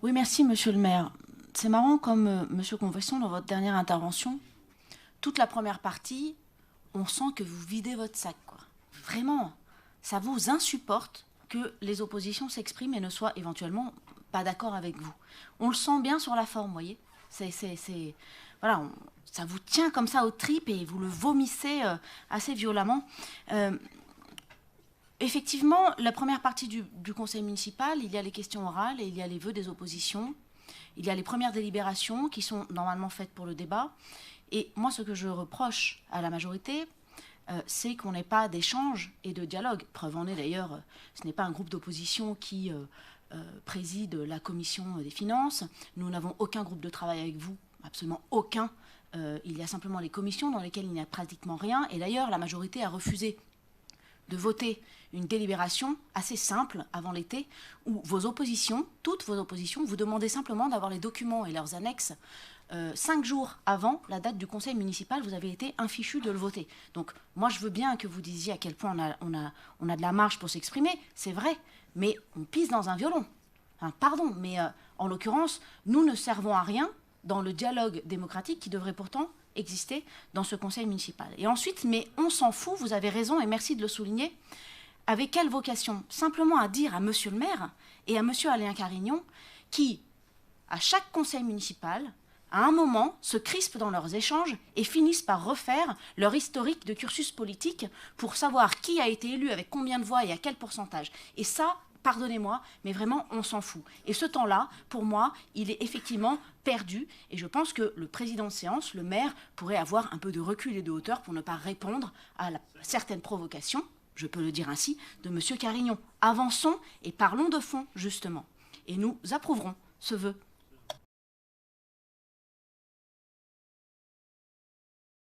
Oui, merci, monsieur le maire. C'est marrant, comme monsieur Convesson, dans votre dernière intervention, toute la première partie, on sent que vous videz votre sac, quoi. Vraiment, ça vous insupporte que les oppositions s'expriment et ne soient éventuellement pas d'accord avec vous. On le sent bien sur la forme, vous voyez. Voilà, ça vous tient comme ça aux tripes et vous le vomissez assez violemment. Euh, Effectivement, la première partie du conseil municipal, il y a les questions orales et il y a les vœux des oppositions. Il y a les premières délibérations qui sont normalement faites pour le débat. Et moi, ce que je reproche à la majorité, c'est qu'on n'ait pas d'échange et de dialogue. Preuve en est d'ailleurs, ce n'est pas un groupe d'opposition qui préside la commission des finances. Nous n'avons aucun groupe de travail avec vous, absolument aucun. Il y a simplement les commissions dans lesquelles il n'y a pratiquement rien. Et d'ailleurs, la majorité a refusé de voter une délibération assez simple avant l'été où vos oppositions, toutes vos oppositions, vous demandez simplement d'avoir les documents et leurs annexes 5 jours avant la date du conseil municipal, vous avez été infichu de le voter. Donc moi je veux bien que vous disiez à quel point on a de la marge pour s'exprimer, c'est vrai, mais on pisse dans un violon. Enfin, pardon, mais en l'occurrence, nous ne servons à rien dans le dialogue démocratique qui devrait pourtant exister dans ce conseil municipal. Et ensuite, mais on s'en fout, vous avez raison et merci de le souligner, avec quelle vocation? Simplement à dire à monsieur le maire et à monsieur Alain Carignon qui, à chaque conseil municipal, à un moment, se crispent dans leurs échanges et finissent par refaire leur historique de cursus politique pour savoir qui a été élu avec combien de voix et à quel pourcentage. Et ça, pardonnez-moi, mais vraiment, on s'en fout. Et ce temps-là, pour moi, il est effectivement perdu. Et je pense que le président de séance, le maire, pourrait avoir un peu de recul et de hauteur pour ne pas répondre à certaines provocations, je peux le dire ainsi, de M. Carignon. Avançons et parlons de fond, justement. Et nous approuverons ce vœu